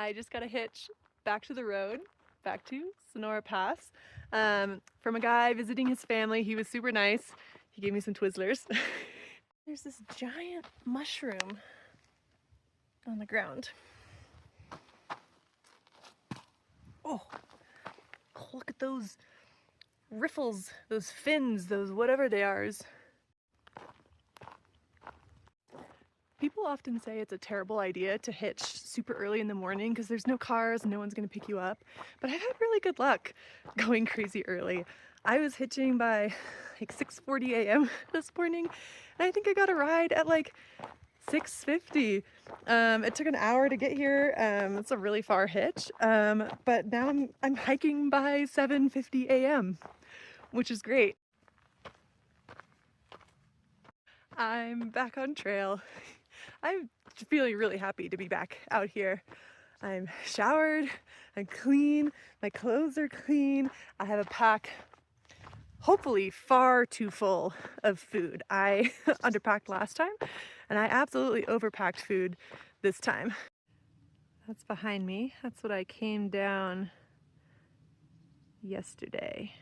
I just got a hitch back to the road, back to Sonora Pass, from a guy visiting his family. He was super nice. He gave me some Twizzlers. There's this giant mushroom on the ground. Oh, look at those riffles, those fins, those whatever they are. People often say it's a terrible idea to hitch super early in the morning because there's no cars and no one's going to pick you up. But I've had really good luck going crazy early. I was hitching by like 6:40 a.m. this morning, and I think I got a ride at like 6:50. It took an hour to get here. It's a really far hitch, but now I'm hiking by 7:50 a.m., which is great. I'm back on trail. I'm feeling really happy to be back out here. I'm showered, I'm clean, my clothes are clean. I have a pack, hopefully far too full of food. I underpacked last time, and I absolutely overpacked food this time. That's behind me. That's what I came down yesterday.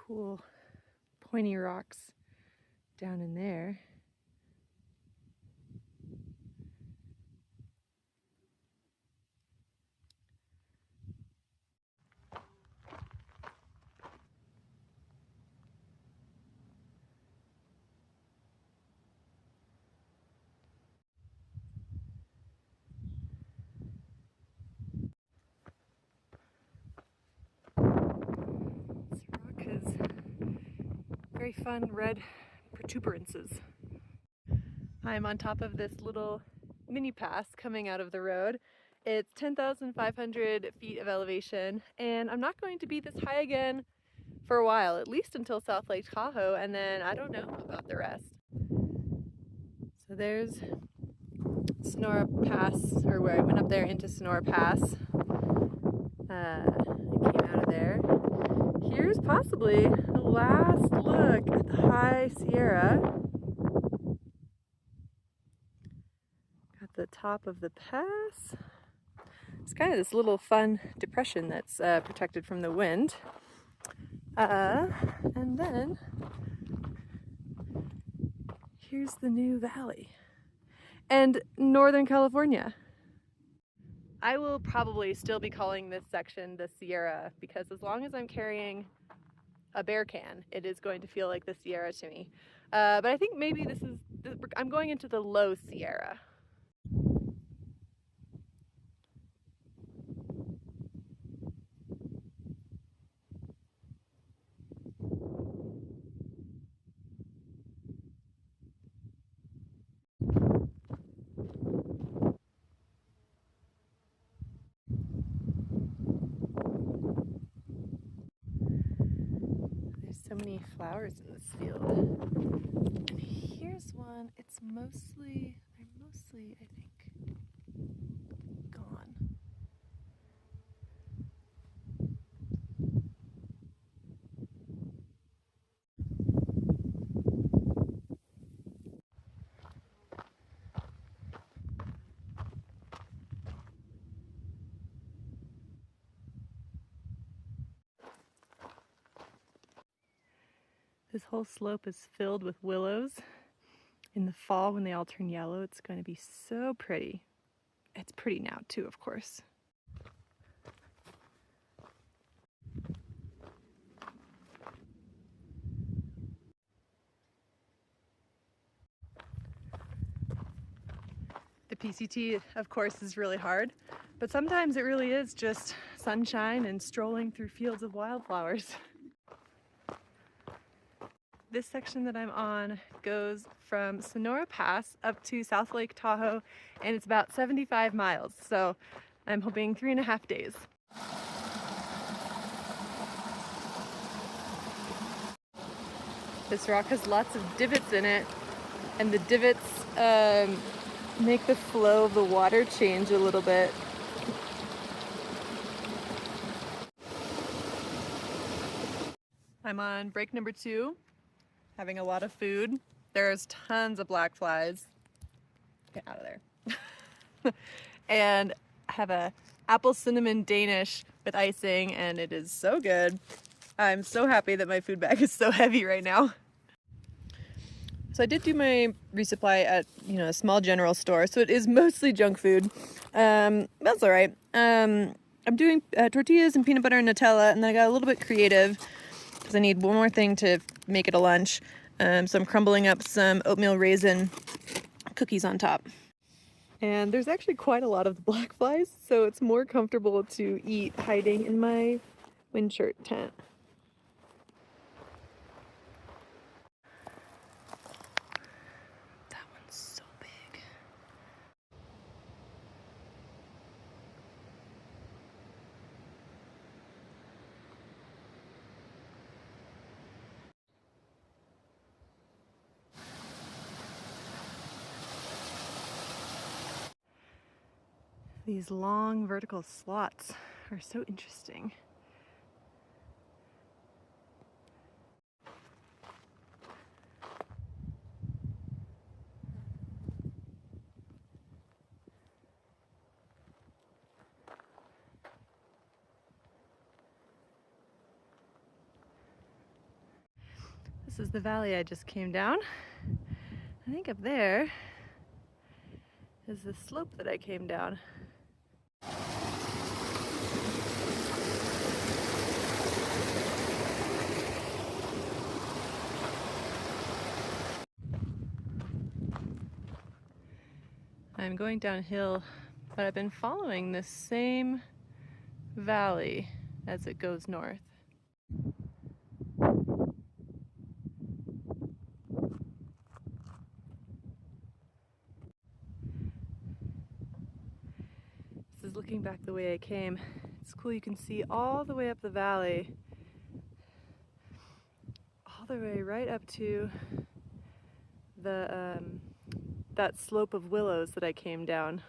Cool pointy rocks down in there. This rock has very fun red protuberances. I'm on top of this little mini pass coming out of the road. It's 10,500 feet of elevation, and I'm not going to be this high again for a while, at least until South Lake Tahoe, and then I don't know about the rest. So there's Sonora Pass, or where I went up there into Sonora Pass. I came out of there. Here's possibly the last look at the High Sierra. Got the top of the pass. It's kind of this little fun depression that's protected from the wind. And then here's the new valley and Northern California. I will probably still be calling this section the Sierra because as long as I'm carrying a bear can, it is going to feel like the Sierra to me. But I think maybe I'm going into the low Sierra. So many flowers in this field. And here's one. They're mostly, I think, gone. This whole slope is filled with willows. In the fall, when they all turn yellow, it's going to be so pretty. It's pretty now too, of course. PCT, of course, is really hard, but sometimes it really is just sunshine and strolling through fields of wildflowers. This section that I'm on goes from Sonora Pass up to South Lake Tahoe, and it's about 75 miles, so I'm hoping 3.5 days. This rock has lots of divots in it, and the divots make the flow of the water change a little bit. I'm on break number 2, having a lot of food. There's tons of black flies. Get out of there. And I have a apple cinnamon Danish with icing, and it is so good. I'm so happy that my food bag is so heavy right now. So I did do my resupply at, a small general store, so it is mostly junk food. That's all right. I'm doing tortillas and peanut butter and Nutella, and then I got a little bit creative because I need one more thing to make it a lunch. So I'm crumbling up some oatmeal raisin cookies on top. And there's actually quite a lot of the black flies, so it's more comfortable to eat hiding in my wind shirt tent. That one's so big. These long vertical slots are so interesting. This is the valley I just came down. I think up there is the slope that I came down. I'm going downhill, but I've been following this same valley as it goes north. This is looking back the way I came. It's cool, you can see all the way up the valley, all the way right up to the that slope of willows that I came down.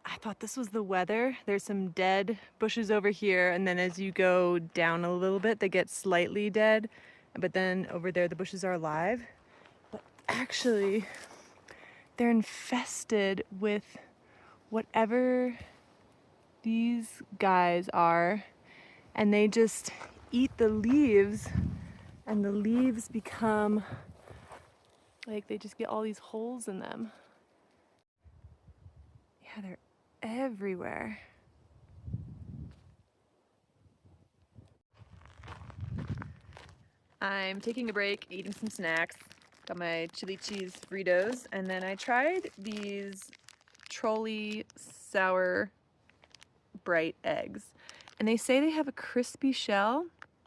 I thought this was the weather. There's some dead bushes over here, and then as you go down a little bit, they get slightly dead, but then over there the bushes are alive. But actually, they're infested with whatever these guys are, and they just eat the leaves, and the leaves become like, they just get all these holes in them. Yeah, they're everywhere. I'm taking a break, eating some snacks. Got my chili cheese Fritos, and then I tried these Trolley sour bright eggs, and they say they have a crispy shell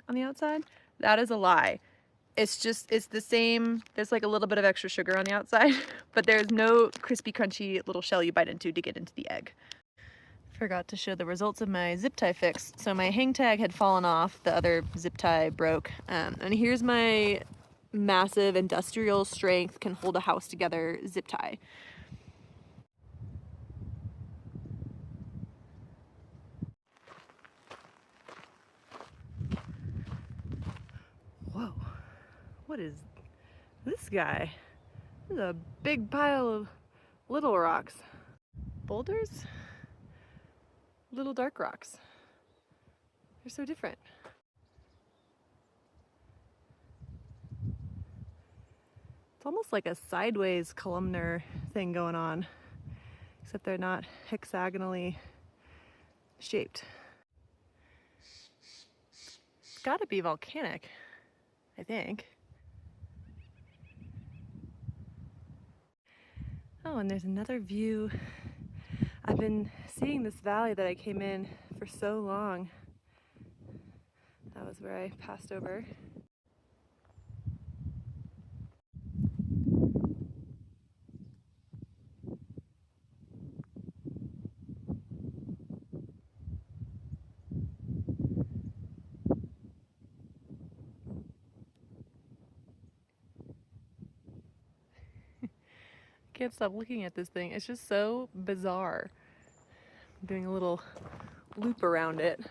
on the outside. That is a lie. It's the same, there's like a little bit of extra sugar on the outside, but there's no crispy crunchy little shell you bite into to get into the egg. Forgot to show the results of my zip tie fix. So my hang tag had fallen off, the other zip tie broke, and here's my massive industrial strength, can hold a house together zip tie. Whoa, what is this guy? This is a big pile of little rocks. Boulders? Little dark rocks. They're so different. It's almost like a sideways columnar thing going on, except they're not hexagonally shaped. gotta be volcanic, I think. Oh, and there's another view. I've been seeing this valley that I came in for so long. That was where I passed over. Can't stop looking at this thing. It's just so bizarre. I'm doing a little loop around it.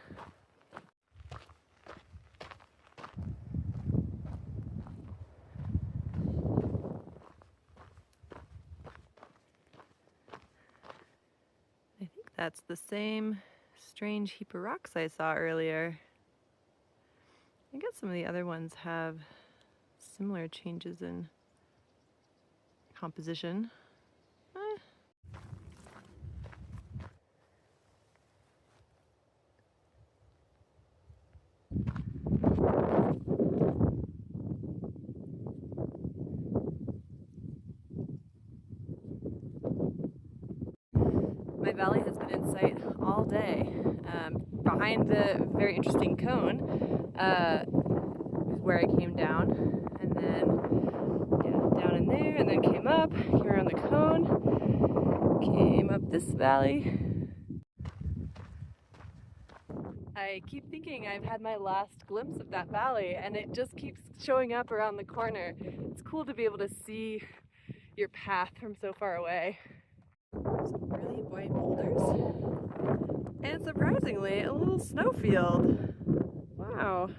I think that's the same strange heap of rocks I saw earlier. I guess some of the other ones have similar changes in composition. My valley has been in sight all day. Behind the very interesting cone is where I came down, and then down in there, and then came up, came around the cone, came up this valley. I keep thinking I've had my last glimpse of that valley, and it just keeps showing up around the corner. It's cool to be able to see your path from so far away. Some really white boulders, and surprisingly, a little snowfield. Wow.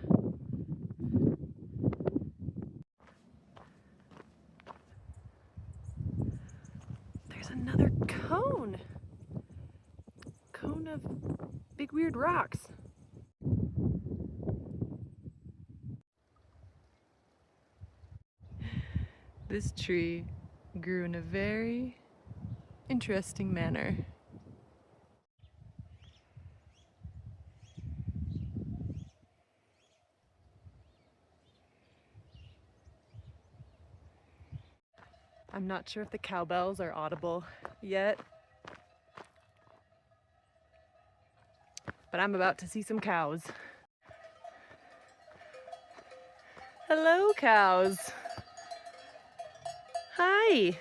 There's another cone. Cone of big weird rocks. This tree grew in a very interesting manner. I'm not sure if the cowbells are audible yet, but I'm about to see some cows. Hello, cows. Hi.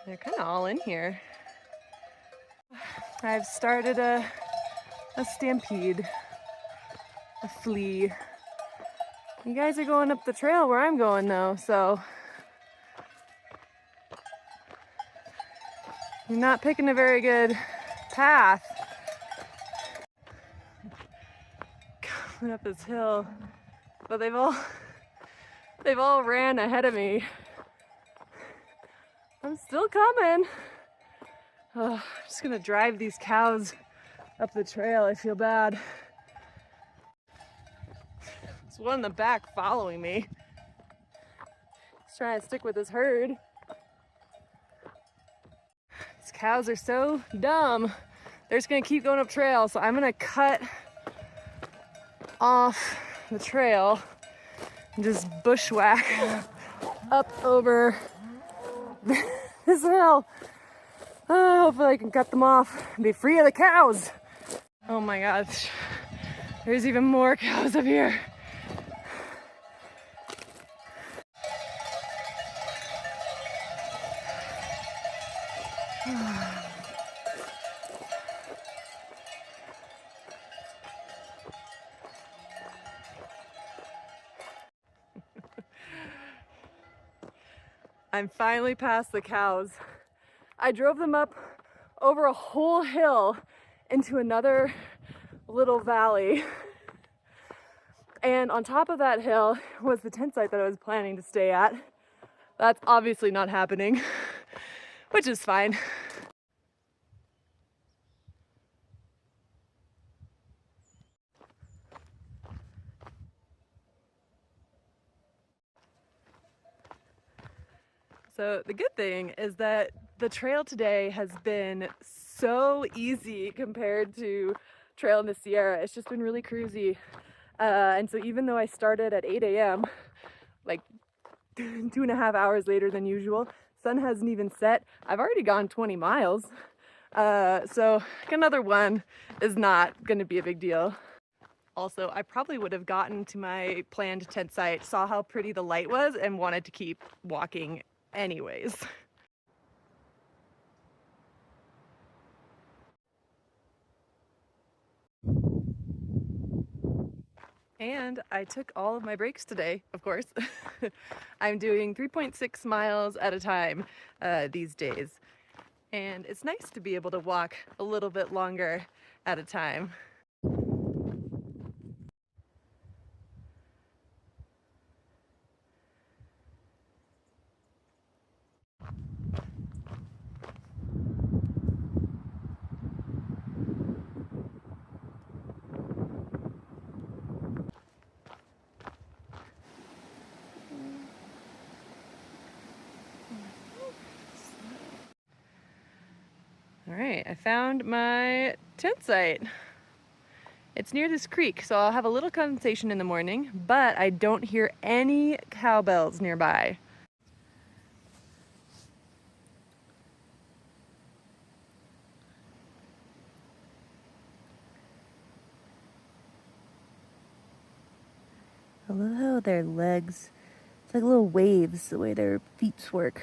They're kind of all in here. I've started a stampede, a flea. You guys are going up the trail where I'm going though, so you're not picking a very good path. Coming up this hill, but they've all ran ahead of me. I'm still coming. Oh, I'm just gonna drive these cows up the trail. I feel bad. There's one in the back following me. He's trying to stick with his herd. These cows are so dumb. They're just gonna keep going up trail, so I'm gonna cut off the trail and just bushwhack up over this hill. Oh, hopefully I can cut them off and be free of the cows. Oh my gosh, there's even more cows up here. I'm finally past the cows. I drove them up over a whole hill into another little valley. And on top of that hill was the tent site that I was planning to stay at. That's obviously not happening, which is fine. So the good thing is that the trail today has been so easy compared to trail in the Sierra. It's just been really cruisy. And so even though I started at 8 a.m., like 2.5 hours later than usual, sun hasn't even set. I've already gone 20 miles. So another one is not going to be a big deal. Also, I probably would have gotten to my planned tent site, saw how pretty the light was, and wanted to keep walking anyways. And I took all of my breaks today, of course. I'm doing 3.6 miles at a time these days. And it's nice to be able to walk a little bit longer at a time. All right, I found my tent site. It's near this creek, so I'll have a little condensation in the morning, but I don't hear any cowbells nearby. I love how their legs, it's like little waves, the way their feet work.